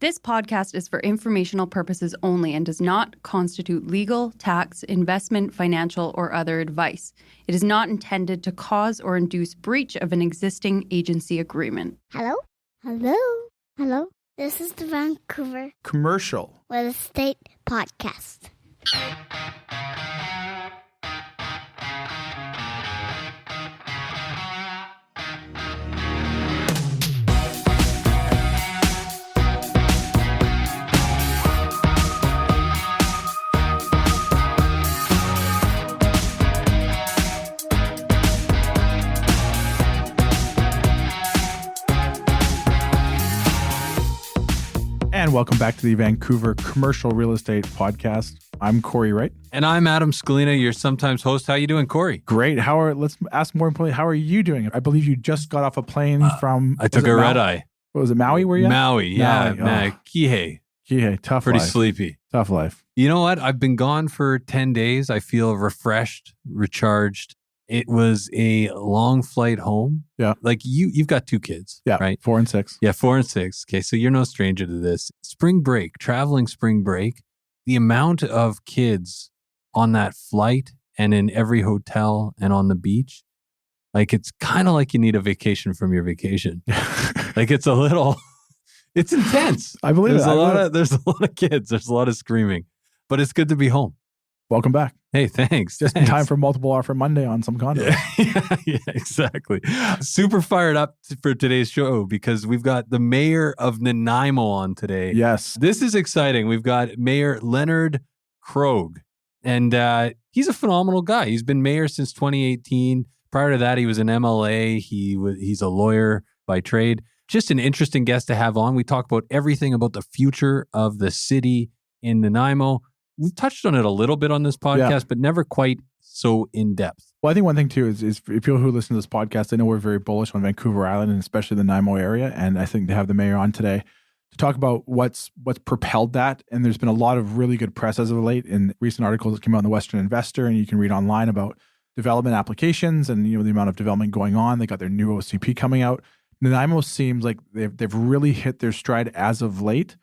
This podcast is for informational purposes only and does not constitute legal, tax, investment, financial, or other advice. It is not intended to cause or induce breach of an existing agency agreement. Hello? Hello? Hello? This is the Vancouver Commercial Real Estate Podcast. And welcome back to the Vancouver Commercial Real Estate Podcast. I'm Cory Wright. And I'm Adam Scalina, your sometimes host. How you doing, Cory? Great. Let's ask more importantly, how are you doing? I believe you just got off a plane from... I took a red eye. What was it, Maui were you at? Maui, yeah. Maui. Kihei. Kihei, tough Pretty life. sleepy. Tough life. You know what? I've been gone for 10 days. I feel refreshed, recharged. It was a long flight home. Yeah. Like you've got two kids, Yeah, right? 4 and 6. Yeah, 4 and 6. Okay, so you're no stranger to this. Spring break, traveling spring break, the amount of kids on that flight and in every hotel and on the beach, like it's kind of like you need a vacation from your vacation. Like it's it's intense. I believe There's it. there's a lot of kids. There's a lot of screaming, but it's good to be home. Welcome back. Hey, thanks. Just in time for multiple offer Monday on some condo. Yeah, exactly. Super fired up for today's show because we've got the mayor of Nanaimo on today. Yes. This is exciting. We've got Mayor Leonard Krog, and he's a phenomenal guy. He's been mayor since 2018. Prior to that, he was an MLA. He's a lawyer by trade. Just an interesting guest to have on. We talk about everything about the future of the city in Nanaimo. We've touched on it a little bit on this podcast, but never quite so in depth. Well, I think one thing too is for people who listen to this podcast, they know we're very bullish on Vancouver Island and especially the Nanaimo area. And I think to have the mayor on today to talk about what's propelled that. And there's been a lot of really good press as of late in recent articles that came out in the Western Investor, and you can read online about development applications and the amount of development going on. They got their new OCP coming out. Nanaimo seems like they've really hit their stride as of late.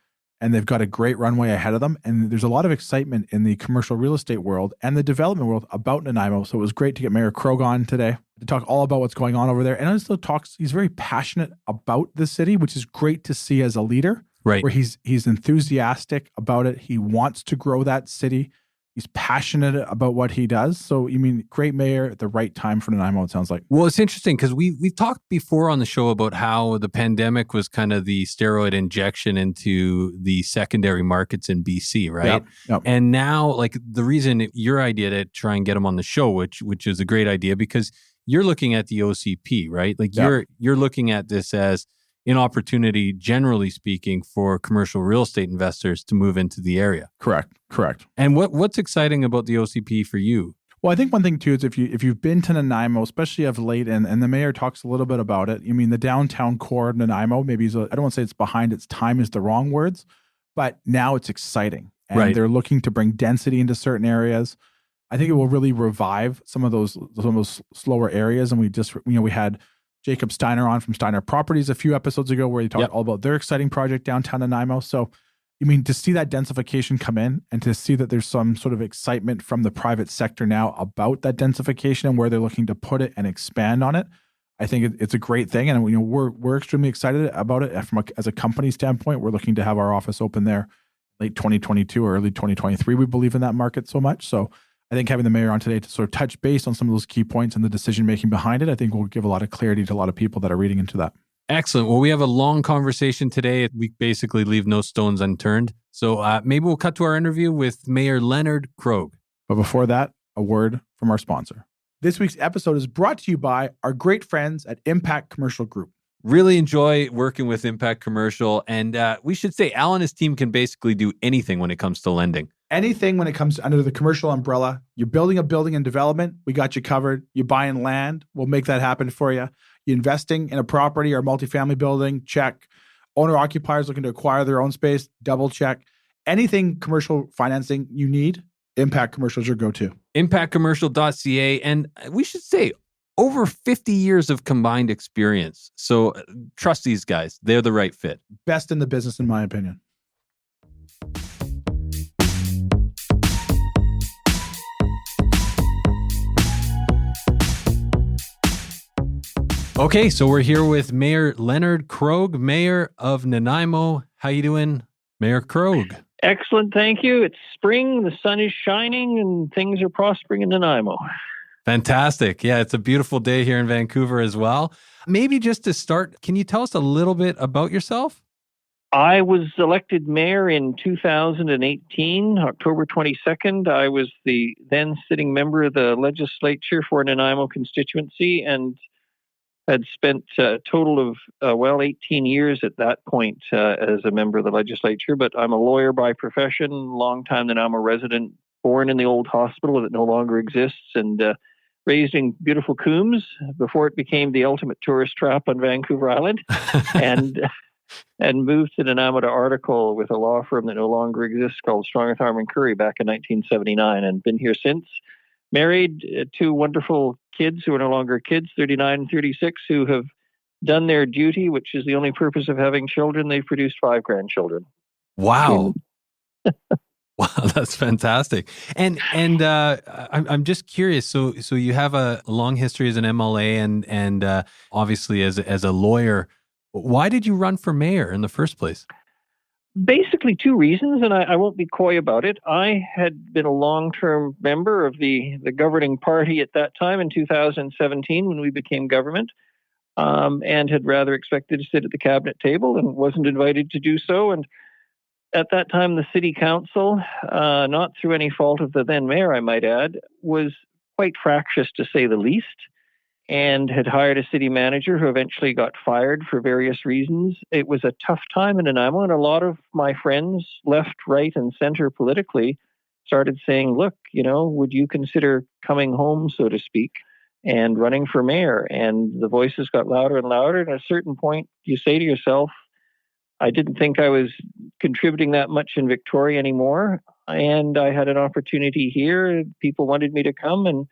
And they've got a great runway ahead of them. And there's a lot of excitement in the commercial real estate world and the development world about Nanaimo. So it was great to get Mayor Krog on today to talk all about what's going on over there. And also he's very passionate about the city, which is great to see as a leader. Right. Where he's enthusiastic about it. He wants to grow that city. He's passionate about what he does. So, great mayor at the right time for Nanaimo, it sounds like. Well, it's interesting because we've talked before on the show about how the pandemic was kind of the steroid injection into the secondary markets in BC, right? Yep. And now, like the reason your idea to try and get him on the show, which is a great idea because you're looking at the OCP, right? Like you're looking at this as an opportunity, generally speaking, for commercial real estate investors to move into the area. Correct. And what's exciting about the OCP for you? Well, I think one thing too is if you've been to Nanaimo, especially of late, and the mayor talks a little bit about it. The downtown core of Nanaimo, maybe I don't want to say it's behind its time is the wrong words, but now it's exciting. And they're looking to bring density into certain areas. I think it will really revive some of those slower areas. And we had Jacob Steiner on from Steiner Properties a few episodes ago where he talked all about their exciting project downtown Nanaimo. So, to see that densification come in and to see that there's some sort of excitement from the private sector now about that densification and where they're looking to put it and expand on it, I think it's a great thing. And we're extremely excited about it as a company standpoint. We're looking to have our office open there late 2022 or early 2023. We believe in that market so much. So I think having the mayor on today to sort of touch base on some of those key points and the decision-making behind it, I think will give a lot of clarity to a lot of people that are reading into that. Excellent. Well, we have a long conversation today. We basically leave no stones unturned. So maybe we'll cut to our interview with Mayor Leonard Krog. But before that, a word from our sponsor. This week's episode is brought to you by our great friends at Impact Commercial Group. Really enjoy working with Impact Commercial. And we should say Al and his team can basically do anything when it comes to lending. Anything when it comes under the commercial umbrella. You're building a building in development, we got you covered. You're buying land, we'll make that happen for you. You're investing in a property or multifamily building, check. Owner-occupiers looking to acquire their own space, double check. Anything commercial financing you need, Impact Commercial is your go-to. ImpactCommercial.ca. And we should say over 50 years of combined experience. So trust these guys. They're the right fit. Best in the business, in my opinion. Okay, so we're here with Mayor Leonard Krog, Mayor of Nanaimo. How you doing, Mayor Krog? Excellent, thank you. It's spring, the sun is shining, and things are prospering in Nanaimo. Fantastic. Yeah, it's a beautiful day here in Vancouver as well. Maybe just to start, can you tell us a little bit about yourself? I was elected mayor in 2018, October 22nd. I was the then sitting member of the legislature for Nanaimo constituency and had spent a total of, 18 years at that point as a member of the legislature. But I'm a lawyer by profession, longtime Nanaimo resident, born in the old hospital that no longer exists, and raised in beautiful Coombs before it became the ultimate tourist trap on Vancouver Island. and moved to Nanaimo to article with a law firm that no longer exists called Strong Harm & Curry back in 1979, and been here since. Married two wonderful kids who are no longer kids, 39 and 36, who have done their duty, which is the only purpose of having children. They've produced 5 grandchildren. Wow. Wow, that's fantastic. And I'm just curious. So you have a long history as an MLA and obviously as a lawyer. Why did you run for mayor in the first place? Basically 2 reasons, and I won't be coy about it. I had been a long-term member of the governing party at that time in 2017 when we became government, and had rather expected to sit at the cabinet table and wasn't invited to do so. And at that time, the city council, not through any fault of the then mayor, I might add, was quite fractious to say the least, and had hired a city manager who eventually got fired for various reasons. It was a tough time in Nanaimo, and a lot of my friends, left, right, and center politically, started saying, look, would you consider coming home, so to speak, and running for mayor? And the voices got louder and louder, and at a certain point, you say to yourself, I didn't think I was contributing that much in Victoria anymore, and I had an opportunity here. People wanted me to come, and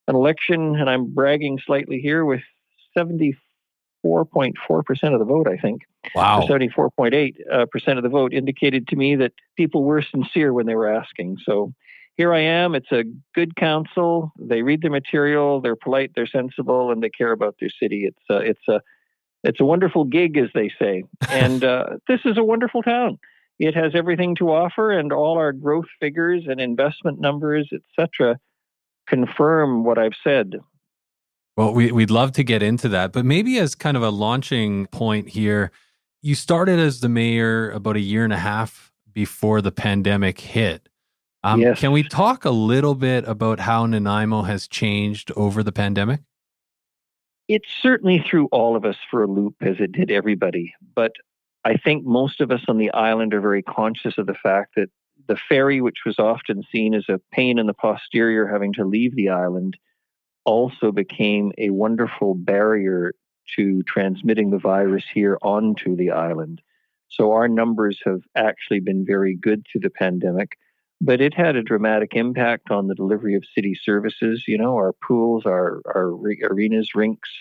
an election, and I'm bragging slightly here, with 74.4% of the vote, I think. Wow. 74.8% of the vote indicated to me that people were sincere when they were asking. So here I am. It's a good council. They read the material. They're polite. They're sensible, and they care about their city. It's a wonderful gig, as they say. And this is a wonderful town. It has everything to offer, and all our growth figures and investment numbers, etc., confirm what I've said. Well, we'd love to get into that, but maybe as kind of a launching point here, you started as the mayor about a year and a half before the pandemic hit. Yes. Can we talk a little bit about how Nanaimo has changed over the pandemic? It certainly threw all of us for a loop, as it did everybody. But I think most of us on the island are very conscious of the fact that the ferry, which was often seen as a pain in the posterior having to leave the island, also became a wonderful barrier to transmitting the virus here onto the island. So our numbers have actually been very good through the pandemic, but it had a dramatic impact on the delivery of city services. Our pools, our arenas, rinks,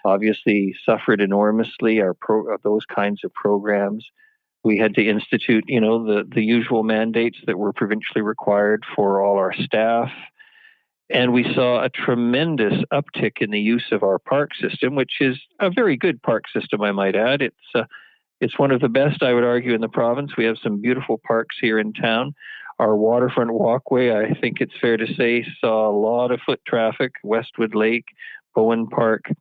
obviously suffered enormously, those kinds of programs. We had to institute, the usual mandates that were provincially required for all our staff. And we saw a tremendous uptick in the use of our park system, which is a very good park system, I might add. It's one of the best, I would argue, in the province. We have some beautiful parks here in town. Our waterfront walkway, I think it's fair to say, saw a lot of foot traffic, Westwood Lake, Bowen Park.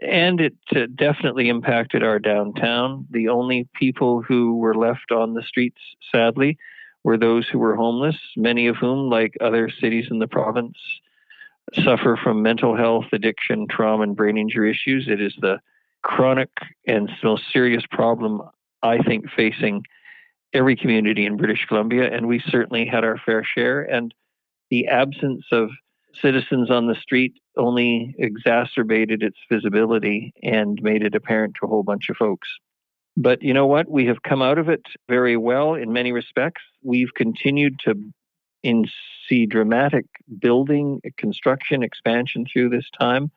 And it definitely impacted our downtown. The only people who were left on the streets, sadly, were those who were homeless, many of whom, like other cities in the province, suffer from mental health, addiction, trauma, and brain injury issues. It is the chronic and most serious problem, I think, facing every community in British Columbia, and we certainly had our fair share. And the absence of citizens on the street only exacerbated its visibility and made it apparent to a whole bunch of folks. But you know what? We have come out of it very well in many respects. We've continued to see dramatic building, construction, expansion through this time.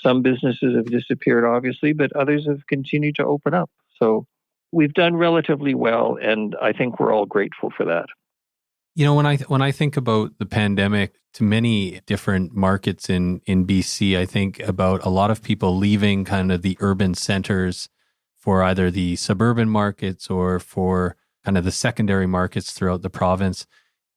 Some businesses have disappeared, obviously, but others have continued to open up. So we've done relatively well, and I think we're all grateful for that. When I think about the pandemic, to many different markets in BC. I think about a lot of people leaving kind of the urban centers for either the suburban markets or for kind of the secondary markets throughout the province.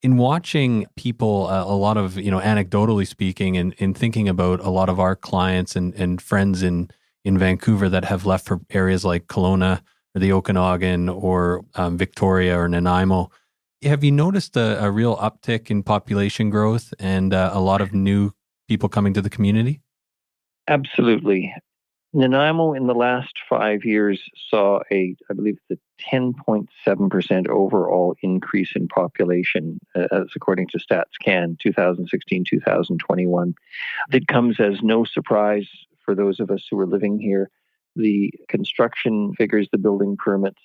In watching people, a lot of, anecdotally speaking, and in thinking about a lot of our clients and friends in Vancouver that have left for areas like Kelowna or the Okanagan or Victoria or Nanaimo, have you noticed a real uptick in population growth and a lot of new people coming to the community? Absolutely. Nanaimo in the last 5 years saw I believe it's a 10.7% overall increase in population, as according to StatsCan 2016-2021. That comes as no surprise for those of us who are living here. The construction figures, the building permits,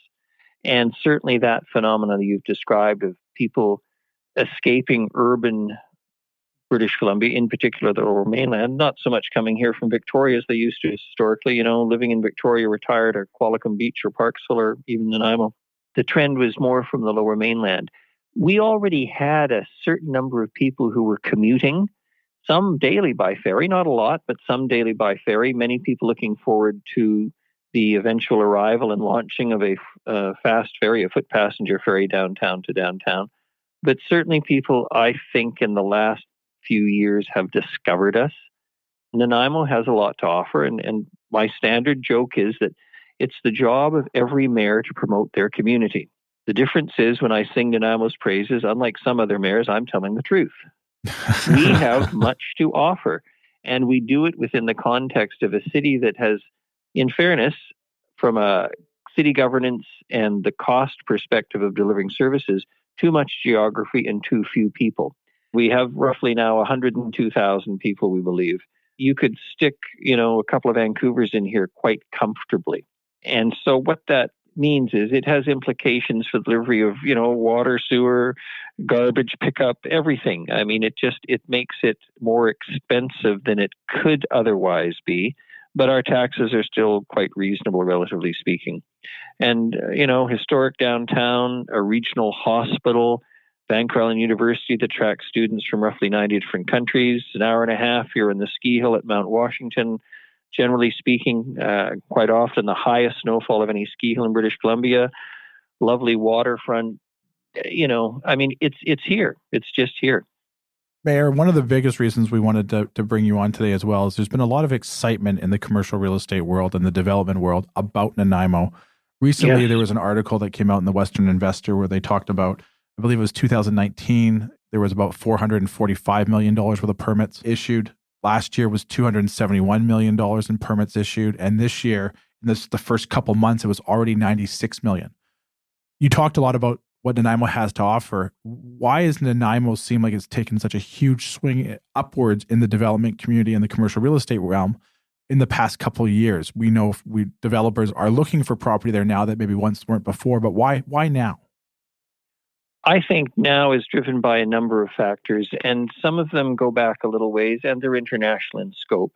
and certainly that phenomenon that you've described of people escaping urban British Columbia, in particular the Lower Mainland, not so much coming here from Victoria as they used to historically, living in Victoria, retired, or Qualicum Beach or Parksville or even Nanaimo. The trend was more from the Lower Mainland. We already had a certain number of people who were commuting, some daily by ferry, not a lot, but some daily by ferry, many people looking forward to the eventual arrival and launching of a fast ferry, a foot passenger ferry downtown to downtown. But certainly people, I think, in the last few years have discovered us. Nanaimo has a lot to offer, and my standard joke is that it's the job of every mayor to promote their community. The difference is when I sing Nanaimo's praises, unlike some other mayors, I'm telling the truth. We have much to offer, and we do it within the context of a city that has, in fairness, from a city governance and the cost perspective of delivering services, too much geography and too few people. We have roughly now 102,000 people, we believe. You could stick, a couple of Vancouvers in here quite comfortably. And so what that means is it has implications for delivery of, water, sewer, garbage pickup, everything. I mean, it makes it more expensive than it could otherwise be. But our taxes are still quite reasonable, relatively speaking. And, historic downtown, a regional hospital, Vancouver Island University that attracts students from roughly 90 different countries, an hour and a half here in the ski hill at Mount Washington. Generally speaking, quite often the highest snowfall of any ski hill in British Columbia, lovely waterfront. It's here. It's just here. Mayor, one of the biggest reasons we wanted to bring you on today as well is there's been a lot of excitement in the commercial real estate world and the development world about Nanaimo. Recently, There was an article that came out in the Western Investor where they talked about, I believe it was 2019, there was about $445 million worth of permits issued. Last year was $271 million in permits issued. And this year, in the first couple months, it was already $96 million. You talked a lot about what Nanaimo has to offer. Why does Nanaimo seem like it's taken such a huge swing upwards in the development community and the commercial real estate realm in the past couple of years? We know developers are looking for property there now that maybe once weren't before, but why now? I think now is driven by a number of factors, and some of them go back a little ways, and they're international in scope.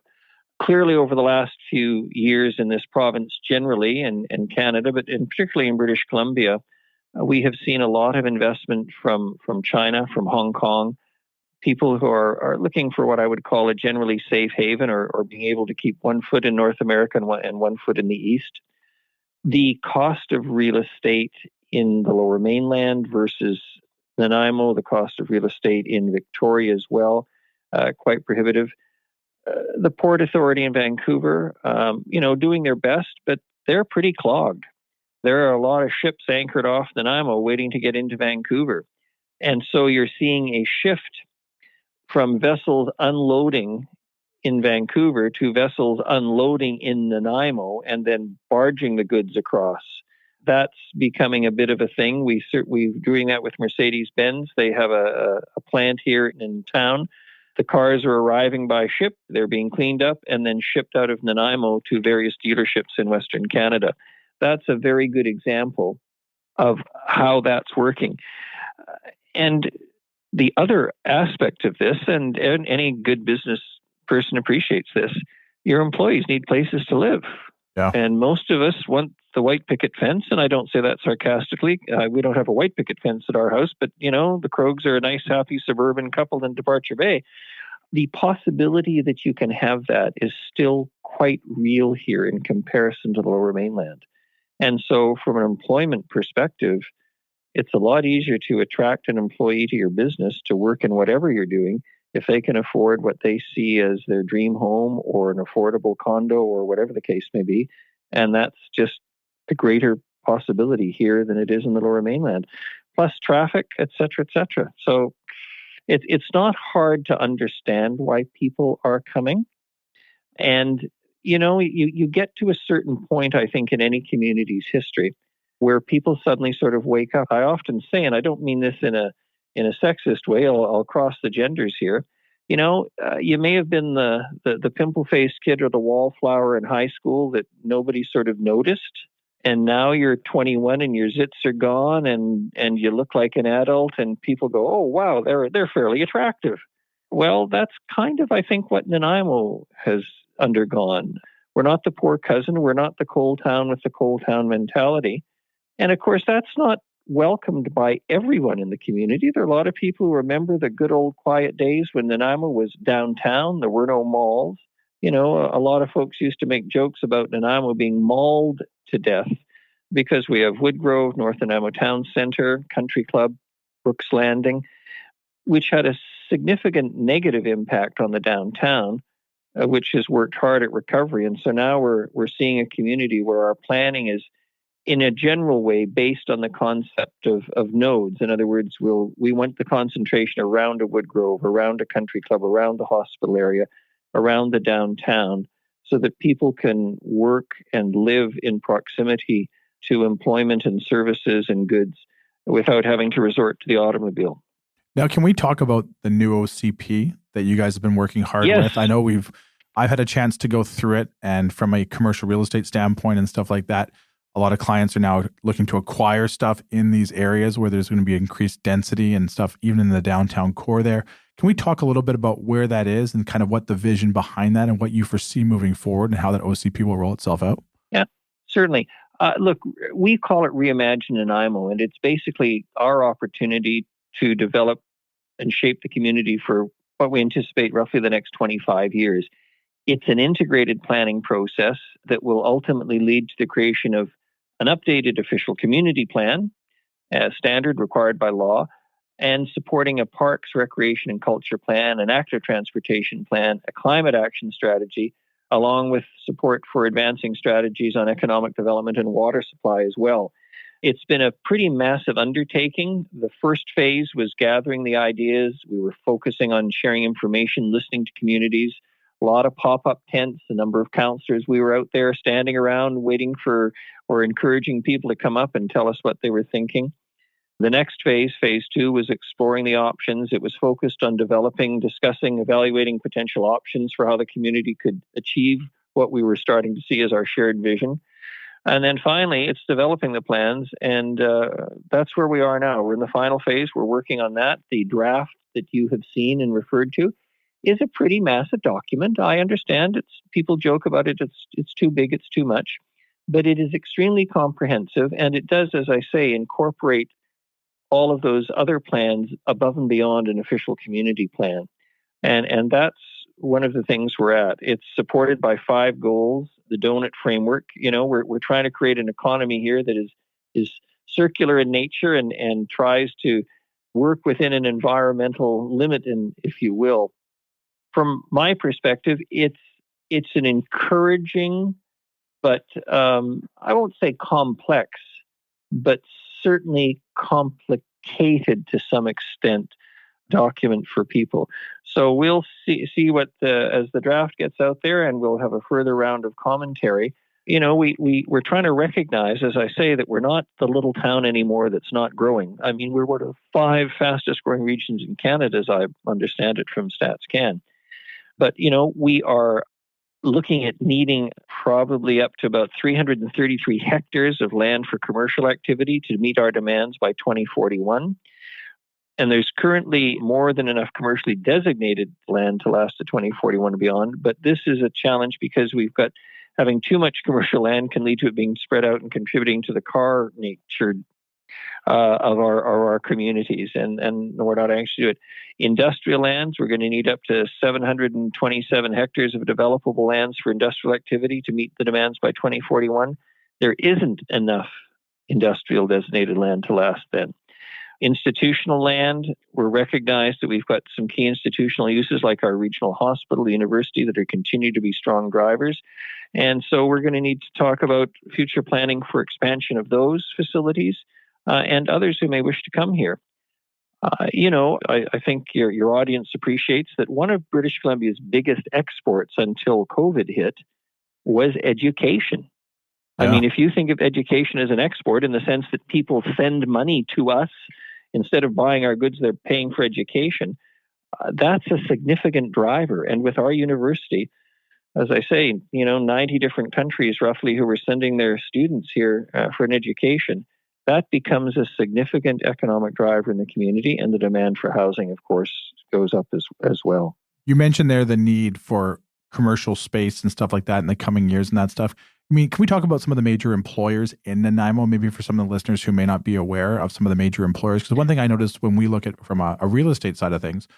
Clearly, over the last few years in this province generally, and Canada, but particularly in British Columbia, we have seen a lot of investment from China, from Hong Kong, people who are looking for what I would call a generally safe haven or being able to keep one foot in North America and one foot in the East. The cost of real estate in the Lower Mainland versus Nanaimo, the cost of real estate in Victoria as well, quite prohibitive. The Port Authority in Vancouver, doing their best, but they're pretty clogged. There are a lot of ships anchored off Nanaimo waiting to get into Vancouver. And so you're seeing a shift from vessels unloading in Vancouver to vessels unloading in Nanaimo and then barging the goods across. That's becoming a bit of a thing. We're doing that with Mercedes-Benz. They have a plant here in town. The cars are arriving by ship. They're being cleaned up and then shipped out of Nanaimo to various dealerships in Western Canada. That's a very good example of how that's working. And the other aspect of this, and any good business person appreciates this, your employees need places to live. Yeah. And most of us want the white picket fence, and I don't say that sarcastically. We don't have a white picket fence at our house, but, the Krogs are a nice, happy suburban couple in Departure Bay. The possibility that you can have that is still quite real here in comparison to the Lower Mainland. And so from an employment perspective, it's a lot easier to attract an employee to your business to work in whatever you're doing if they can afford what they see as their dream home or an affordable condo or whatever the case may be. And that's just a greater possibility here than it is in the Lower Mainland. Plus traffic, et cetera, et cetera. So it's not hard to understand why people are coming. And, you get to a certain point, I think, in any community's history where people suddenly sort of wake up. I often say, and I don't mean this in a sexist way, I'll cross the genders here. You may have been the pimple-faced kid or the wallflower in high school that nobody sort of noticed. And now you're 21 and your zits are gone and you look like an adult and people go, oh, wow, they're fairly attractive. Well, that's kind of, I think, what Nanaimo has undergone. We're not the poor cousin. We're not the coal town with the coal town mentality. And of course, that's not welcomed by everyone in the community. There are a lot of people who remember the good old quiet days when Nanaimo was downtown. There were no malls. A lot of folks used to make jokes about Nanaimo being mauled to death because we have Woodgrove, North Nanaimo Town Centre, Country Club, Brooks Landing, which had a significant negative impact on the downtown, which has worked hard at recovery. And so now we're seeing a community where our planning is in a general way based on the concept of nodes. In other words, we want the concentration around a Woodgrove, around a country club, around the hospital area, around the downtown, so that people can work and live in proximity to employment and services and goods without having to resort to the automobile. Now, can we talk about the new OCP that you guys have been working hard Yes. with? I know I've had a chance to go through it, and from a commercial real estate standpoint and stuff like that, a lot of clients are now looking to acquire stuff in these areas where there's going to be increased density and stuff, even in the downtown core there. Can we talk a little bit about where that is and kind of what the vision behind that and what you foresee moving forward and how that OCP will roll itself out? Yeah, certainly. Look, we call it Reimagine Nanaimo, and it's basically our opportunity to develop and shape the community for what we anticipate roughly the next 25 years. It's an integrated planning process that will ultimately lead to the creation of an updated official community plan, as standard required by law, and supporting a parks, recreation, and culture plan, an active transportation plan, a climate action strategy, along with support for advancing strategies on economic development and water supply as well. It's been a pretty massive undertaking. The first phase was gathering the ideas. We were focusing on sharing information, listening to communities, a lot of pop-up tents, a number of counselors. We were out there standing around waiting for or encouraging people to come up and tell us what they were thinking. The next phase, phase 2, was exploring the options. It was focused on developing, discussing, evaluating potential options for how the community could achieve what we were starting to see as our shared vision. And then finally, it's developing the plans, and that's where we are now. We're in the final phase. We're working on that. The draft that you have seen and referred to is a pretty massive document. I understand people joke about it. It's too big, it's too much, but it is extremely comprehensive, and it does, as I say, incorporate all of those other plans above and beyond an official community plan. And that's one of the things we're at. It's supported by 5 goals, the donut framework. We're trying to create an economy here that is circular in nature and tries to work within an environmental limit, if you will. From my perspective, it's an encouraging, but I won't say complex, but certainly complicated to some extent document for people. So we'll see what as the draft gets out there, and we'll have a further round of commentary. We're trying to recognize, as I say, that we're not the little town anymore that's not growing. I mean, we're one of the 5 fastest growing regions in Canada, as I understand it from StatsCan. But, we are looking at needing probably up to about 333 hectares of land for commercial activity to meet our demands by 2041. And there's currently more than enough commercially designated land to last to 2041 and beyond. But this is a challenge because we've got having too much commercial land can lead to it being spread out and contributing to the car nature of our communities, and we're not anxious to do it. Industrial lands, we're going to need up to 727 hectares of developable lands for industrial activity to meet the demands by 2041. There isn't enough industrial designated land to last then. Institutional land, we're recognized that we've got some key institutional uses like our regional hospital, university, that are continue to be strong drivers. And so we're going to need to talk about future planning for expansion of those facilities and others who may wish to come here. I think your audience appreciates that one of British Columbia's biggest exports until COVID hit was education. Yeah. I mean, if you think of education as an export in the sense that people send money to us, instead of buying our goods, they're paying for education. That's a significant driver. And with our university, as I say, 90 different countries roughly who are sending their students here for an education, that becomes a significant economic driver in the community, and the demand for housing, of course, goes up as well. You mentioned there the need for commercial space and stuff like that in the coming years and that stuff. I mean, can we talk about some of the major employers in Nanaimo, maybe for some of the listeners who may not be aware of some of the major employers? Because one thing I noticed when we look at from a real estate side of things,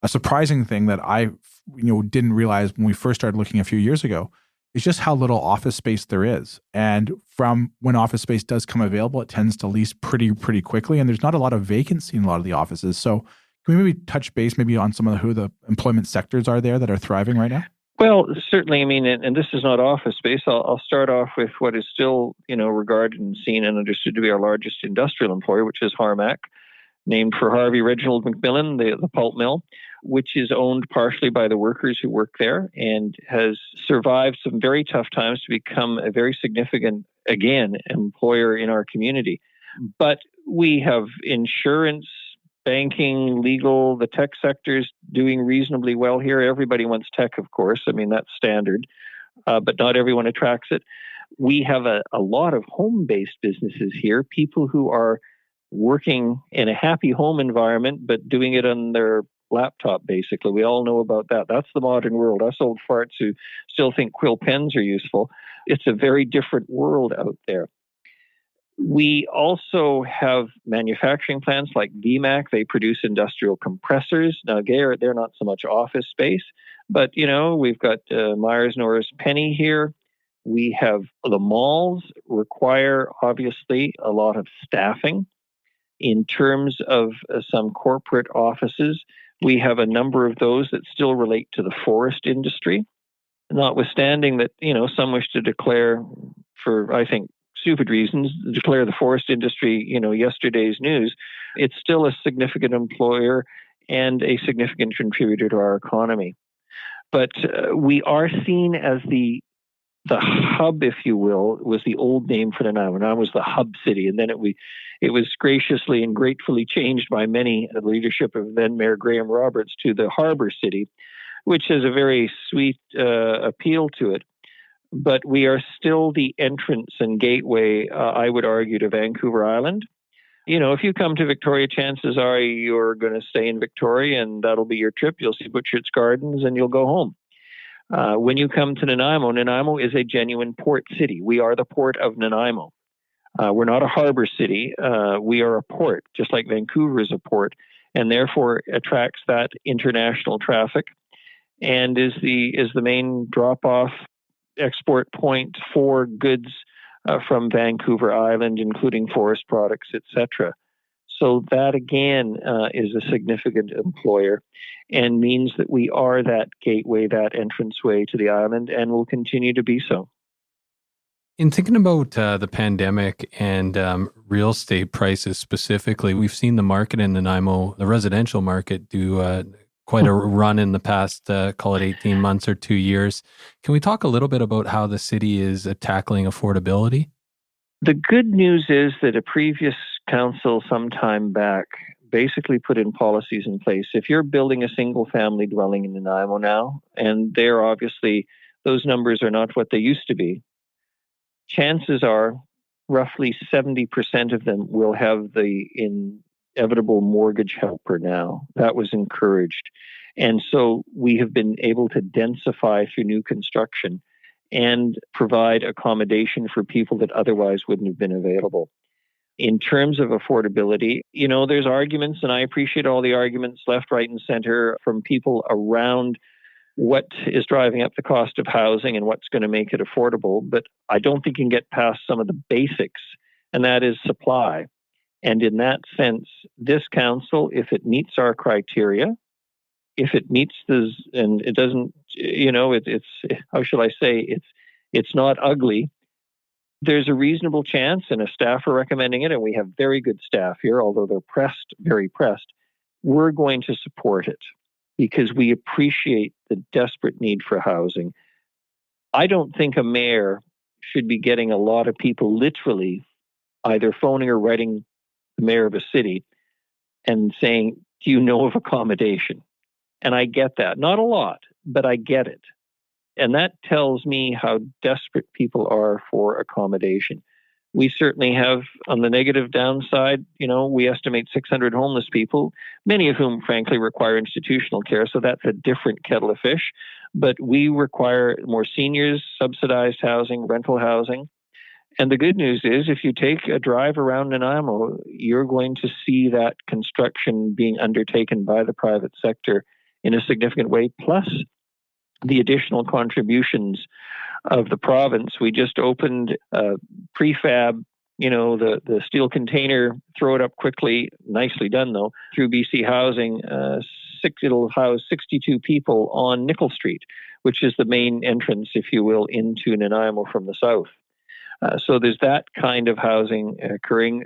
a surprising thing that I didn't realize when we first started looking a few years ago is just how little office space there is. And from when office space does come available, it tends to lease pretty quickly. And there's not a lot of vacancy in a lot of the offices. So can we maybe touch base maybe on some of who the employment sectors are there that are thriving right now? Well, certainly. I mean, and this is not office space. I'll start off with what is still, regarded and seen and understood to be our largest industrial employer, which is Harmac, named for Harvey Reginald McMillan, the pulp mill, which is owned partially by the workers who work there and has survived some very tough times to become a very significant, again, employer in our community. But we have insurance, banking, legal, the tech sector's doing reasonably well here. Everybody wants tech, of course. I mean, that's standard, but not everyone attracts it. We have a lot of home-based businesses here, people who are working in a happy home environment, but doing it on their laptop, basically. We all know about that. That's the modern world. Us old farts who still think quill pens are useful. It's a very different world out there. We also have manufacturing plants like VMAC. They produce industrial compressors. Now, they're not so much office space, but, we've got Myers Norris Penny here. We have the malls require, obviously, a lot of staffing. In terms of some corporate offices, we have a number of those that still relate to the forest industry, notwithstanding that, some wish to declare, for, I think, stupid reasons, declare the forest industry, yesterday's news. It's still a significant employer and a significant contributor to our economy. But we are seen as the hub, if you will, was the old name for Nanaimo. Nanaimo was the hub city, and then it was graciously and gratefully changed by many, the leadership of then Mayor Graham Roberts, to the harbor city, which has a very sweet appeal to it. But we are still the entrance and gateway, I would argue, to Vancouver Island. If you come to Victoria, chances are you're going to stay in Victoria, and that'll be your trip. You'll see Butcherd's Gardens, and you'll go home. When you come to Nanaimo, Nanaimo is a genuine port city. We are the port of Nanaimo. We're not a harbor city. We are a port, just like Vancouver is a port, and therefore attracts that international traffic, and is the main drop-off export point for goods from Vancouver Island, including forest products, etc. So that, again, is a significant employer and means that we are that gateway, that entranceway to the island, and will continue to be so. In thinking about the pandemic and real estate prices specifically, we've seen the market in Nanaimo, the residential market, do quite a run in the past, call it 18 months or 2 years. Can we talk a little bit about how the city is tackling affordability? The good news is that a previous council some time back basically put in policies in place. If you're building a single-family dwelling in Nanaimo now, and they're obviously, those numbers are not what they used to be, chances are roughly 70% of them will have the inevitable mortgage helper now. That was encouraged. And so we have been able to densify through new construction. and provide accommodation for people that otherwise wouldn't have been available. In terms of affordability, there's arguments, and I appreciate all the arguments left, right, and center from people around what is driving up the cost of housing and what's going to make it affordable. But I don't think you can get past some of the basics, and that is supply. And in that sense, this council, if it meets our criteria, if it meets this, and it doesn't, it's how shall I say, it's not ugly. There's a reasonable chance, and a staff are recommending it, and we have very good staff here, although they're very pressed. We're going to support it because we appreciate the desperate need for housing. I don't think a mayor should be getting a lot of people literally either phoning or writing the mayor of a city and saying, do you know of accommodation? And I get that. Not a lot, but I get it. And that tells me how desperate people are for accommodation. We certainly have, on the negative downside, we estimate 600 homeless people, many of whom, frankly, require institutional care. So that's a different kettle of fish. But we require more seniors, subsidized housing, rental housing. And the good news is, if you take a drive around Nanaimo, you're going to see that construction being undertaken by the private sector in a significant way, plus the additional contributions of the province. We just opened prefab, the steel container, throw it up quickly, nicely done though, through BC Housing. It'll house 62 people on Nickel Street, which is the main entrance, if you will, into Nanaimo from the south. So there's that kind of housing occurring.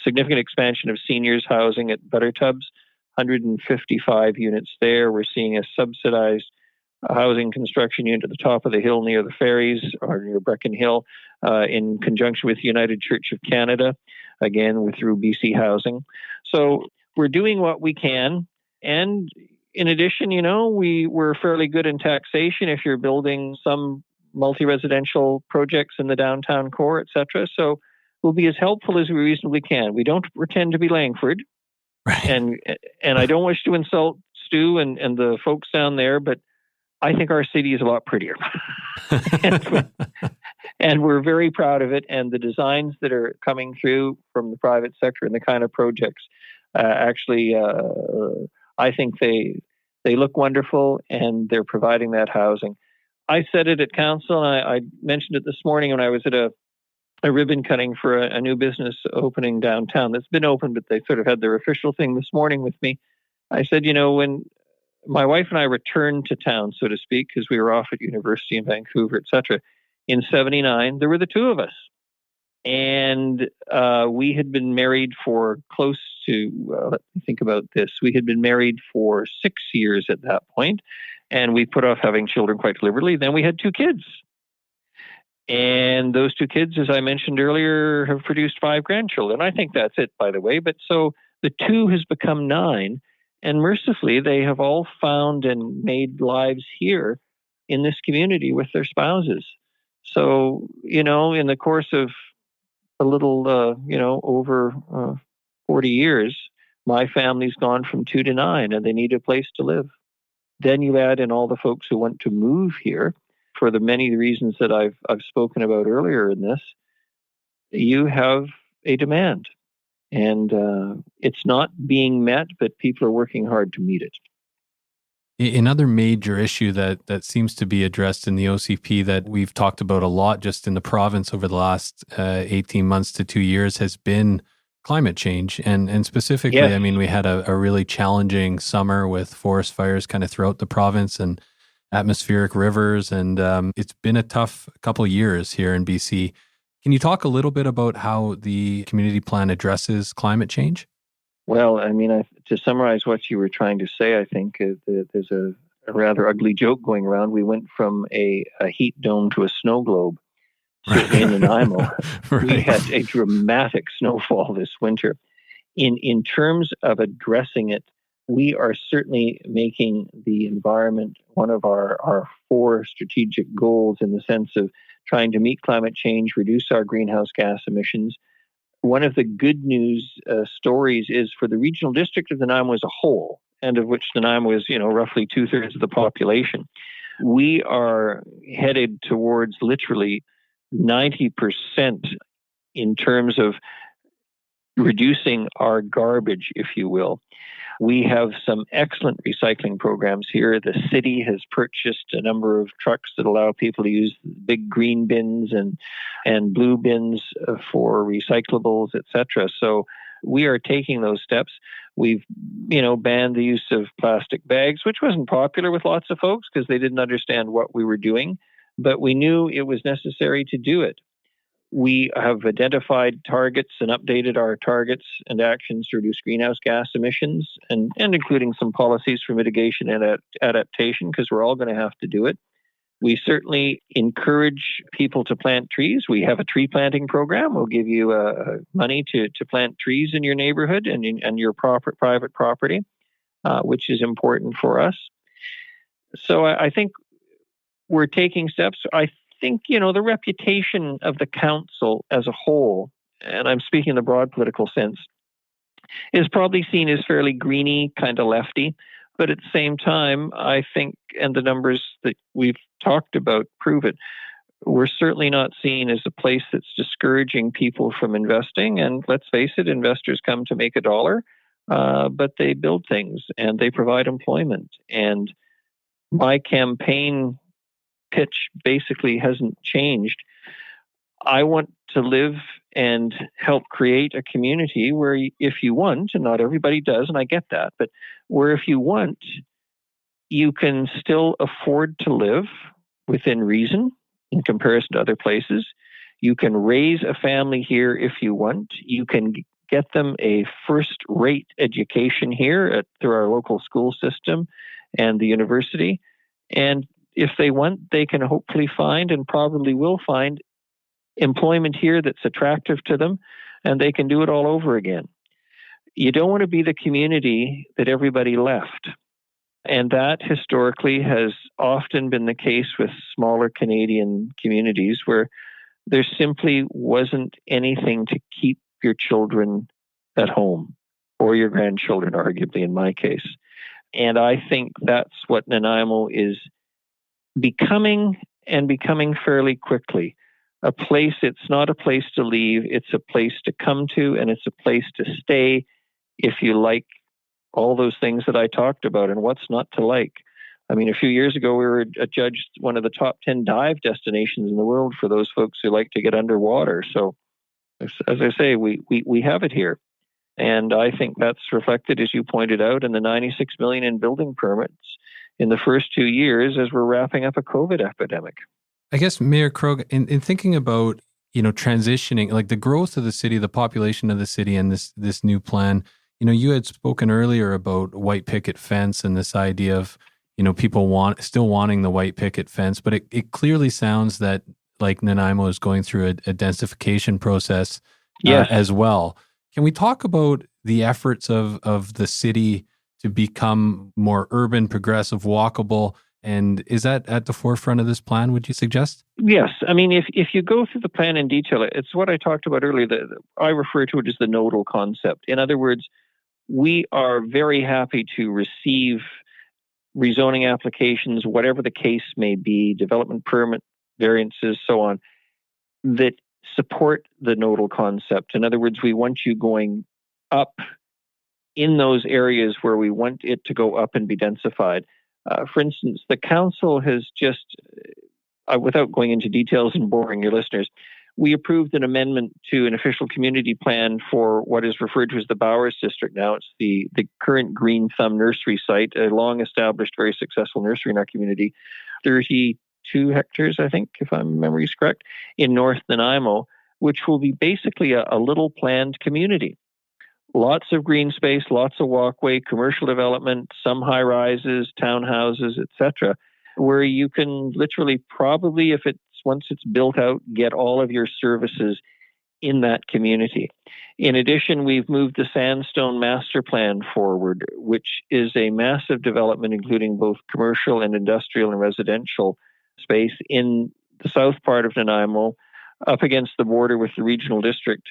Significant expansion of seniors housing at Buttertubs, 155 units there. We're seeing a subsidized housing construction unit at the top of the hill near the ferries, or near Brecon Hill, in conjunction with United Church of Canada, again through BC Housing. So we're doing what we can. And in addition, we're fairly good in taxation if you're building some multi-residential projects in the downtown core, etc. So we'll be as helpful as we reasonably can. We don't pretend to be Langford. Right. And I don't wish to insult Stu and the folks down there, but I think our city is a lot prettier. And we're very proud of it. And the designs that are coming through from the private sector and the kind of projects, I think they look wonderful, and they're providing that housing. I said it at council, and I mentioned it this morning when I was at a ribbon cutting for a new business opening downtown that's been open, but they sort of had their official thing this morning with me. I said, when my wife and I returned to town, so to speak, because we were off at university in Vancouver, etc., in 1979, there were the two of us. And we had been married for close to, let me think about this. We had been married for 6 years at that point, and we put off having children quite deliberately. Then we had 2 kids. And those 2 kids, as I mentioned earlier, have produced 5 grandchildren. I think that's it, by the way. But so the 2 has become 9. And mercifully, they have all found and made lives here in this community with their spouses. So, in the course of a little, over 40 years, my family's gone from 2 to 9, and they need a place to live. Then you add in all the folks who want to move here for the many reasons that I've spoken about earlier in this. You have a demand, and it's not being met, but people are working hard to meet it. Another major issue that seems to be addressed in the OCP that we've talked about a lot just in the province over the last 18 months to 2 years has been climate change. And specifically, Yes. I mean, we had a really challenging summer with forest fires kind of throughout the province and atmospheric rivers. And it's been a tough couple of years here in BC. Can you talk a little bit about how the community plan addresses climate change? Well, I mean, to summarize what you were trying to say, I think there's a rather ugly joke going around. We went from a heat dome to a snow globe, certainly in Nanaimo. Right. We had a dramatic snowfall this winter. In terms of addressing it, we are certainly making the environment one of our 4 strategic goals in the sense of trying to meet climate change, reduce our greenhouse gas emissions. One of the good news stories is for the regional district of Nanaimo as a whole, and of which Nanaimo is, roughly 2/3 of the population. We are headed towards literally 90% in terms of reducing our garbage, if you will. We have some excellent recycling programs here. The city has purchased a number of trucks that allow people to use big green bins and blue bins for recyclables, etc. So we are taking those steps. We've, banned the use of plastic bags, which wasn't popular with lots of folks because they didn't understand what we were doing, but we knew it was necessary to do it. We have identified targets and updated our targets and actions to reduce greenhouse gas emissions and including some policies for mitigation and adaptation, because we're all going to have to do it. We certainly encourage people to plant trees. We have a tree planting program. We'll give you money to plant trees in your neighborhood and your private property, which is important for us. So I think we're taking steps. I think, the reputation of the council as a whole, and I'm speaking in the broad political sense, is probably seen as fairly greeny, kind of lefty. But at the same time, I think, and the numbers that we've talked about prove it, we're certainly not seen as a place that's discouraging people from investing. And let's face it, investors come to make a dollar, but they build things and they provide employment. And my campaign pitch basically hasn't changed. I want to live and help create a community where if you want, and not everybody does, and I get that, but where if you want, you can still afford to live within reason in comparison to other places. You can raise a family here if you want. You can get them a first-rate education here through our local school system and the university. And if they want, they can hopefully find and probably will find employment here that's attractive to them, and they can do it all over again. You don't want to be the community that everybody left. And that historically has often been the case with smaller Canadian communities where there simply wasn't anything to keep your children at home, or your grandchildren, arguably in my case. And I think that's what Nanaimo is becoming fairly quickly. A place, it's not a place to leave, it's a place to come to, and it's a place to stay if you like all those things that I talked about. And what's not to like? I mean, a few years ago, we were adjudged one of the top 10 dive destinations in the world for those folks who like to get underwater. So, as I say, we have it here. And I think that's reflected, as you pointed out, in the $96 million in building permits in the first 2 years as we're wrapping up a COVID epidemic. I guess, Mayor Krog, in thinking about, transitioning, like the growth of the city, the population of the city, and this new plan, you had spoken earlier about white picket fence and this idea of, people still wanting the white picket fence, but it clearly sounds that like Nanaimo is going through a densification process as well. Can we talk about the efforts of the city to become more urban, progressive, walkable? And is that at the forefront of this plan, would you suggest? Yes. I mean, if you go through the plan in detail, it's what I talked about earlier. I refer to it as the nodal concept. In other words, we are very happy to receive rezoning applications, whatever the case may be, development permit variances, so on, that support the nodal concept. In other words, we want you going up in those areas where we want it to go up and be densified. For instance, the council has just, without going into details and boring your listeners, we approved an amendment to an official community plan for what is referred to as the Bowers District now. It's the current Green Thumb Nursery site, a long-established, very successful nursery in our community, 32 hectares, I think, if my memory is correct, in North Nanaimo, which will be basically a little planned community. Lots of green space, lots of walkway, commercial development, some high-rises, townhouses, etc., where you can literally probably, once it's built out, get all of your services in that community. In addition, we've moved the Sandstone Master Plan forward, which is a massive development, including both commercial and industrial and residential space in the south part of Nanaimo, up against the border with the regional district,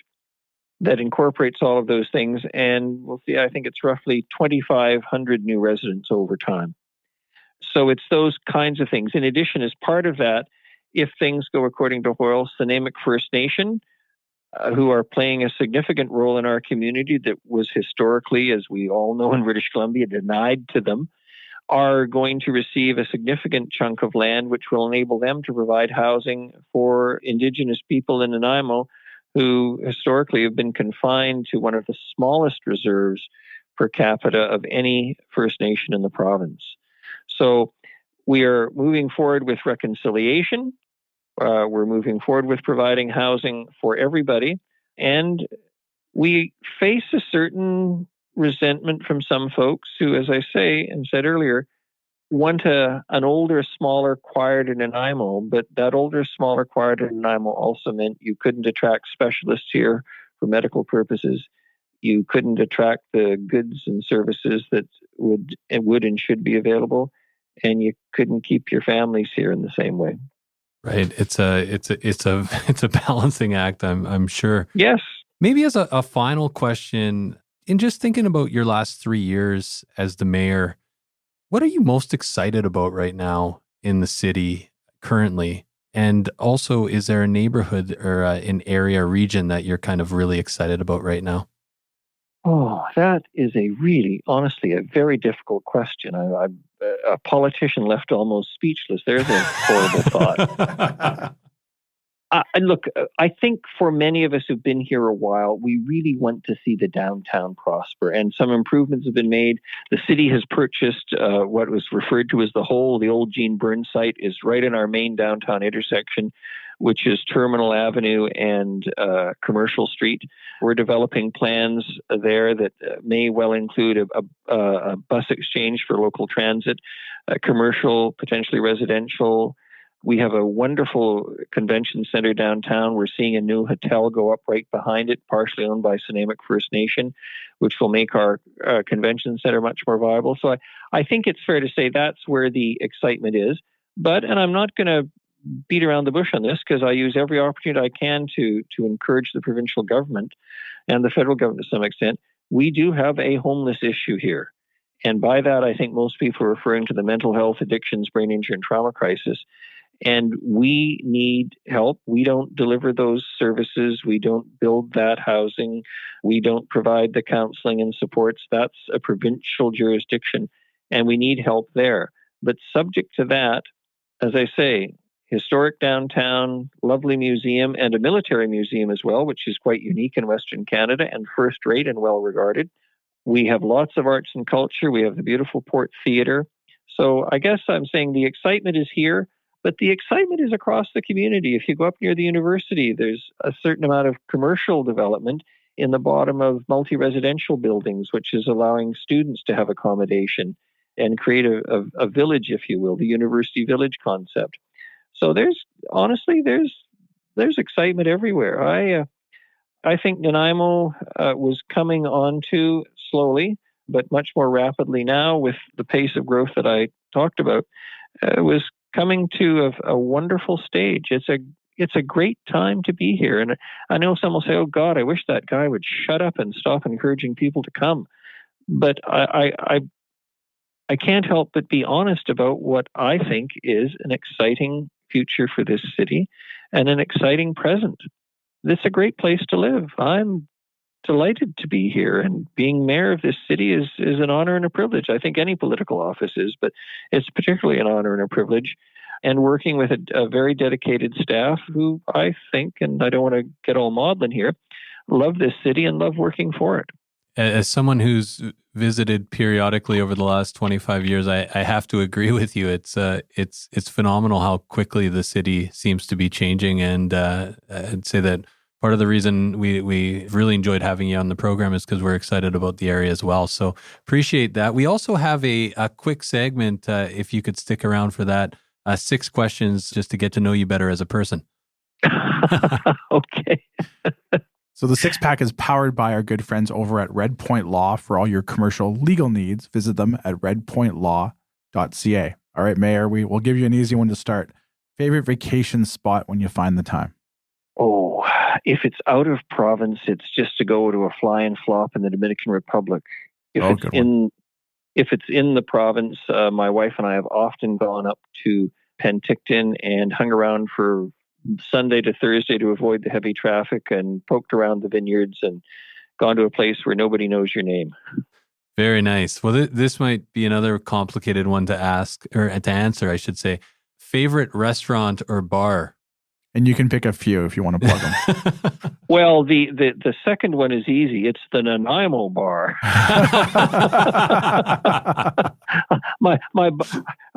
that incorporates all of those things. And we'll see, I think it's roughly 2,500 new residents over time. So it's those kinds of things. In addition, as part of that, if things go according to Hoyle, Nanaimo First Nation, who are playing a significant role in our community that was historically, as we all know in British Columbia, denied to them, are going to receive a significant chunk of land, which will enable them to provide housing for Indigenous people in Nanaimo who historically have been confined to one of the smallest reserves per capita of any First Nation in the province. So we are moving forward with reconciliation. We're moving forward with providing housing for everybody. And we face a certain resentment from some folks who, as I say and said earlier, want an older, smaller choir to Nanaimo, but that older, smaller choir to Nanaimo also meant you couldn't attract specialists here for medical purposes. You couldn't attract the goods and services that would and should be available, and you couldn't keep your families here in the same way. Right. It's a balancing act, I'm sure. Yes. Maybe as a final question, in just thinking about your last 3 years as the mayor, what are you most excited about right now in the city currently? And also, is there a neighborhood or an area, region that you're kind of really excited about right now? Oh, that is honestly, a very difficult question. I'm a politician left almost speechless. There's a horrible thought. Look, I think for many of us who've been here a while, we really want to see the downtown prosper, and some improvements have been made. The city has purchased what was referred to as the Hole. The old Gene Byrne site is right in our main downtown intersection, which is Terminal Avenue and Commercial Street. We're developing plans there that may well include a bus exchange for local transit, commercial, potentially residential. We have a wonderful convention center downtown. We're seeing a new hotel go up right behind it, partially owned by Nanaimo First Nation, which will make our convention center much more viable. So I think it's fair to say that's where the excitement is. And I'm not going to beat around the bush on this, because I use every opportunity I can to encourage the provincial government and the federal government to some extent. We do have a homeless issue here. And by that, I think most people are referring to the mental health, addictions, brain injury, and trauma crisis. And we need help. We don't deliver those services. We don't build that housing. We don't provide the counseling and supports. That's a provincial jurisdiction, and we need help there. But subject to that, as I say, historic downtown, lovely museum, and a military museum as well, which is quite unique in Western Canada and first-rate and well-regarded. We have lots of arts and culture. We have the beautiful Port Theatre. So I guess I'm saying the excitement is here. But the excitement is across the community. If you go up near the university, there's a certain amount of commercial development in the bottom of multi-residential buildings, which is allowing students to have accommodation and create a village, if you will, the university village concept. So there's excitement everywhere. I think Nanaimo was coming on to slowly, but much more rapidly now with the pace of growth that I talked about. Was coming to a wonderful stage. It's a great time to be here. And I know some will say, oh God, I wish that guy would shut up and stop encouraging people to come. But I can't help but be honest about what I think is an exciting future for this city and an exciting present. It's a great place to live. I'm delighted to be here, and being mayor of this city is an honor and a privilege. I think any political office is, but it's particularly an honor and a privilege. And working with a very dedicated staff who I think, and I don't want to get all maudlin here, love this city and love working for it. As someone who's visited periodically over the last 25 years, I have to agree with you. It's phenomenal how quickly the city seems to be changing, and I'd say that part of the reason we really enjoyed having you on the program is because we're excited about the area as well. So appreciate that. We also have a quick segment, if you could stick around for that, 6 questions just to get to know you better as a person. Okay. So the 6-pack is powered by our good friends over at Red Point Law. For all your commercial legal needs, visit them at redpointlaw.ca. All right, Mayor, we'll give you an easy one to start. Favorite vacation spot when you find the time? Oh, if it's out of province, it's just to go to a fly and flop in the Dominican Republic. If it's in If it's in the province, my wife and I have often gone up to Penticton and hung around for Sunday to Thursday to avoid the heavy traffic and poked around the vineyards and gone to a place where nobody knows your name. Very nice. Well, this might be another complicated one to ask, or to answer, I should say. Favorite restaurant or bar? And you can pick a few if you want to plug them. Well, the second one is easy. It's the Nanaimo bar. I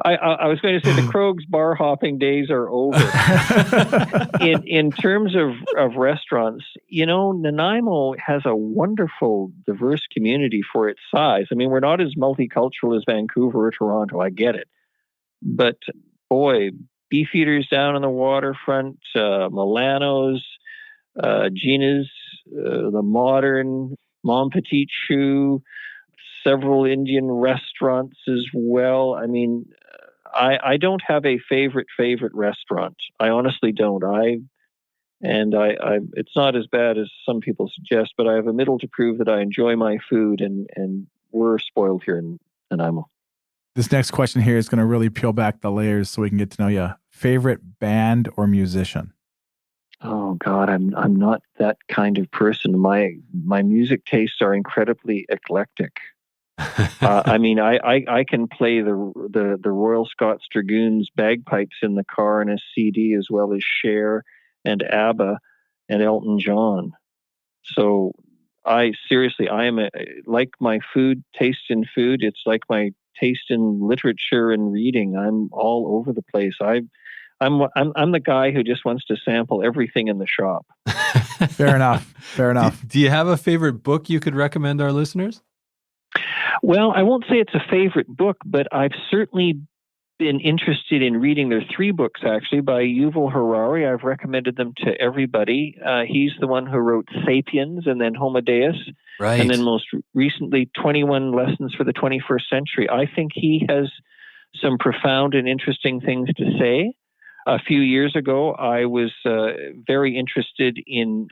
was going to say the Krog's bar hopping days are over. In terms of restaurants, Nanaimo has a wonderful, diverse community for its size. I mean, we're not as multicultural as Vancouver or Toronto. I get it, but boy. Beefeaters down on the waterfront, Milano's, Gina's, the Modern, Mon Petit Chou, several Indian restaurants as well. I mean, I don't have a favorite restaurant. I honestly don't. It's not as bad as some people suggest, but I have a middle to prove that I enjoy my food, and we're spoiled here in Nanaimo. This next question here is going to really peel back the layers so we can get to know you. Favorite band or musician? Oh God, I'm not that kind of person. My music tastes are incredibly eclectic. I mean, I can play the Royal Scots Dragoons bagpipes in the car and a CD, as well as Cher and ABBA and Elton John. So I am like my taste in food. It's like my taste in literature and reading. I'm all over the place. I'm the guy who just wants to sample everything in the shop. Fair enough. Do you have a favorite book you could recommend our listeners? Well, I won't say it's a favorite book, but I've certainly been interested in reading. There are 3 books, actually, by Yuval Harari. I've recommended them to everybody. He's the one who wrote Sapiens and then Homo Deus. Right. And then most recently, 21 Lessons for the 21st Century. I think he has some profound and interesting things to say. A few years ago, I was very interested in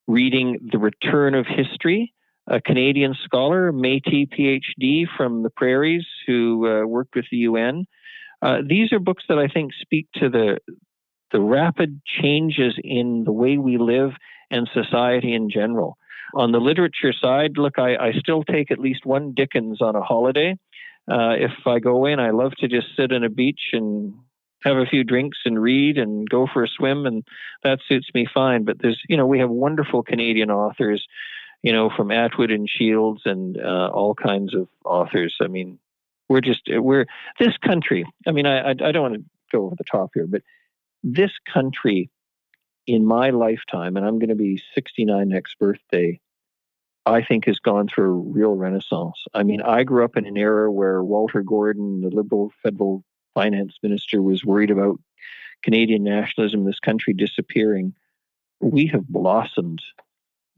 reading The Return of History, a Canadian scholar, Métis PhD from the prairies, who worked with the UN. These are books that I think speak to the rapid changes in the way we live and society in general. On the literature side, look, I still take at least one Dickens on a holiday. If I go in, I love to just sit on a beach and have a few drinks and read and go for a swim, and that suits me fine. But we have wonderful Canadian authors, from Atwood and Shields and all kinds of authors. I mean, we're this country. I mean, I don't want to go over the top here, but this country in my lifetime, and I'm going to be 69 next birthday, I think has gone through a real renaissance. I mean, I grew up in an era where Walter Gordon, the Liberal federal finance minister, was worried about Canadian nationalism, this country disappearing. We have blossomed,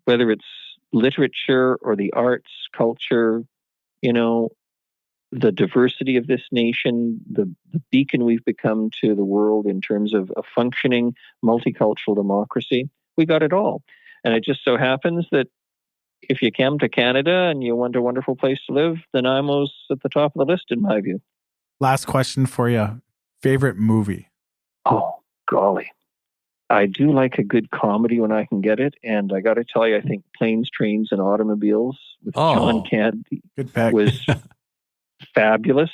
whether it's literature or the arts, culture, the diversity of this nation, the beacon we've become to the world in terms of a functioning multicultural democracy. We got it all. And it just so happens that if you come to Canada and you want a wonderful place to live, Nanaimo's at the top of the list, in my view. Last question for you. Favorite movie? Oh, golly. I do like a good comedy when I can get it. And I got to tell you, I think Planes, Trains, and Automobiles with John Candy was fabulous.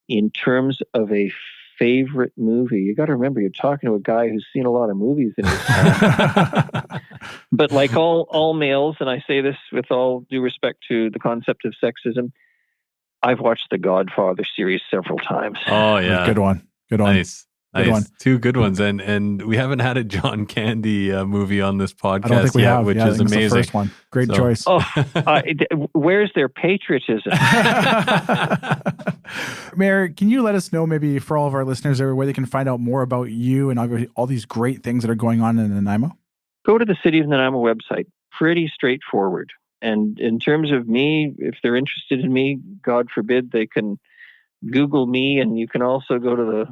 In terms of a favorite movie, you got to remember, you're talking to a guy who's seen a lot of movies in his time. But like all males, and I say this with all due respect to the concept of sexism, I've watched the Godfather series several times. Oh, yeah. Good one. Nice. One. 2 good ones. And we haven't had a John Candy movie on this podcast I don't think we have. which I is think amazing. It's the first one. Great choice. Oh, where's their patriotism? Mayor, can you let us know, maybe for all of our listeners, where they can find out more about you and all these great things that are going on in Nanaimo? Go to the City of Nanaimo website. Pretty straightforward. And in terms of me, if they're interested in me, God forbid, they can Google me, and you can also go to the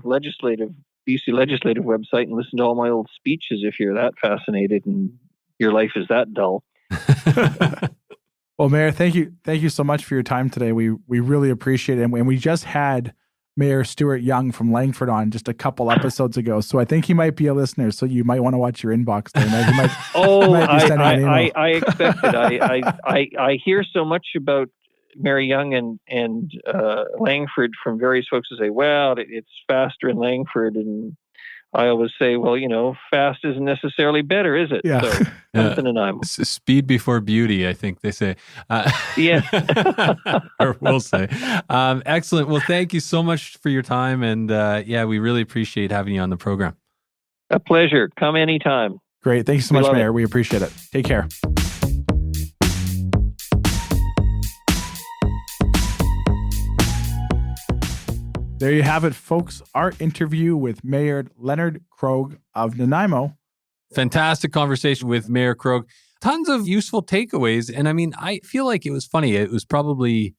BC Legislative website and listen to all my old speeches if you're that fascinated and your life is that dull. Well, Mayor, thank you so much for your time today. We really appreciate it. And we just had Mayor Stuart Young from Langford on just a couple episodes ago. So I think he might be a listener. So you might want to watch your inbox there. He might I expect it. I hear so much about Mayor Young and Langford from various folks who say, well, it's faster in Langford. And I always say, well, fast isn't necessarily better, is it? Yeah. So, something in Nanaimo. Speed before beauty, I think they say. Yeah. Or we'll say. Excellent. Well, thank you so much for your time. And we really appreciate having you on the program. A pleasure. Come anytime. Great. Thank you so much, Mayor. We appreciate it. Take care. There you have it, folks. Our interview with Mayor Leonard Krog of Nanaimo. Fantastic conversation with Mayor Krog. Tons of useful takeaways. And I mean, I feel like it was funny. It was probably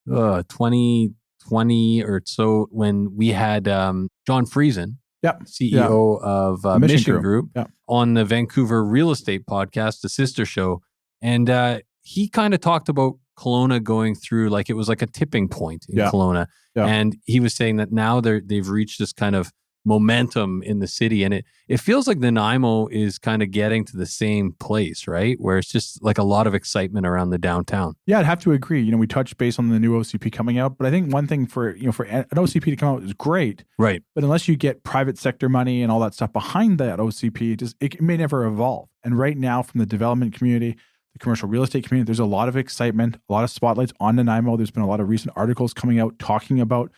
2020 or so when we had John Friesen, CEO of Mission Group, on the Vancouver Real Estate Podcast, the sister show. And he kind of talked about Kelowna going through, like it was like a tipping point in Kelowna. Yeah. And he was saying that now they've reached this kind of momentum in the city. And it feels like Nanaimo is kind of getting to the same place, right? Where it's just like a lot of excitement around the downtown. Yeah, I'd have to agree. We touched base on the new OCP coming out, but I think one thing for an OCP to come out is great. Right. But unless you get private sector money and all that stuff behind that OCP, it may never evolve. And right now from the development community, the commercial real estate community, there's a lot of excitement, a lot of spotlights on Nanaimo. There's been a lot of recent articles coming out talking about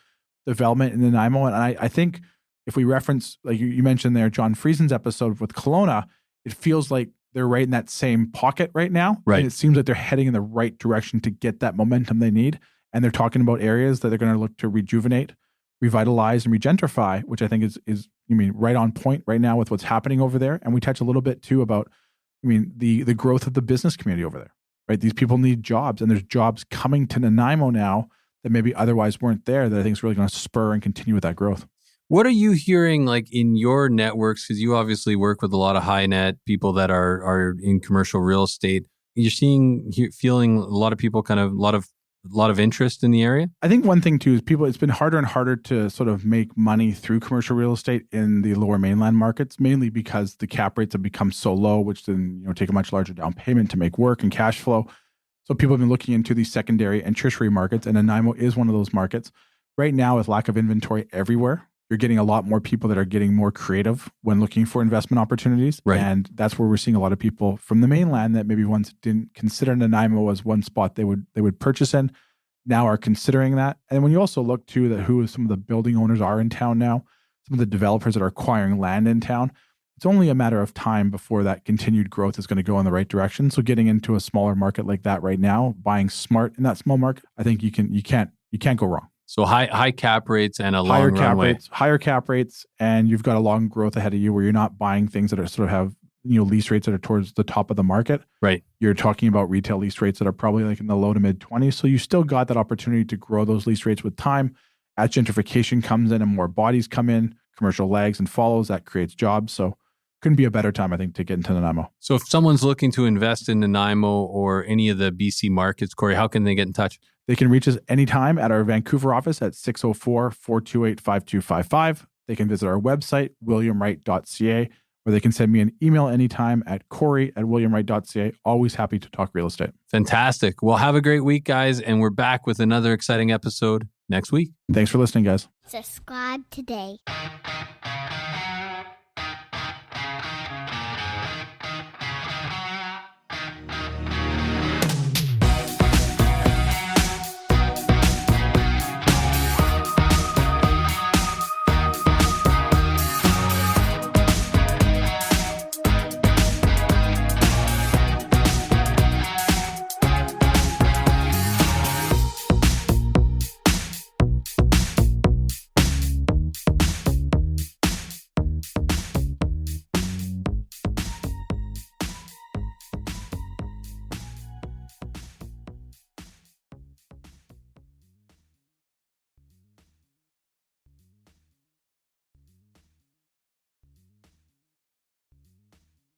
development in Nanaimo. And I think if we reference, like you mentioned there, John Friesen's episode with Kelowna, it feels like they're right in that same pocket right now. Right. And it seems like they're heading in the right direction to get that momentum they need. And they're talking about areas that they're going to look to rejuvenate, revitalize, and regentrify, which I think is right on point right now with what's happening over there. And we touch a little bit too about the growth of the business community over there, right? These people need jobs, and there's jobs coming to Nanaimo now that maybe otherwise weren't there that I think is really going to spur and continue with that growth. What are you hearing like in your networks? Because you obviously work with a lot of high net people that are in commercial real estate. You're feeling a lot of people kind of a lot of interest in the area? I think one thing too is it's been harder and harder to sort of make money through commercial real estate in the lower mainland markets, mainly because the cap rates have become so low, which then, take a much larger down payment to make work and cash flow. So people have been looking into these secondary and tertiary markets, and Nanaimo is one of those markets. Right now, with lack of inventory everywhere, you're getting a lot more people that are getting more creative when looking for investment opportunities. Right. And that's where we're seeing a lot of people from the mainland that maybe once didn't consider Nanaimo as one spot they would purchase in, now are considering that. And when you also look too that who some of the building owners are in town now, some of the developers that are acquiring land in town, it's only a matter of time before that continued growth is going to go in the right direction. So getting into a smaller market like that right now, buying smart in that small market, I think you can't go wrong. So high cap rates and a long runway. Higher cap rates, and you've got a long growth ahead of you where you're not buying things that are sort of have lease rates that are towards the top of the market. Right. You're talking about retail lease rates that are probably like in the low to mid 20s. So you still got that opportunity to grow those lease rates with time. As gentrification comes in and more bodies come in, commercial lags and follows, that creates jobs. So couldn't be a better time, I think, to get into Nanaimo. So if someone's looking to invest in Nanaimo or any of the BC markets, Cory, how can they get in touch? They can reach us anytime at our Vancouver office at 604-428-5255. They can visit our website, williamwright.ca, or they can send me an email anytime at cory@williamwright.ca. Always happy to talk real estate. Fantastic. Well, have a great week, guys. And we're back with another exciting episode next week. Thanks for listening, guys. Subscribe today.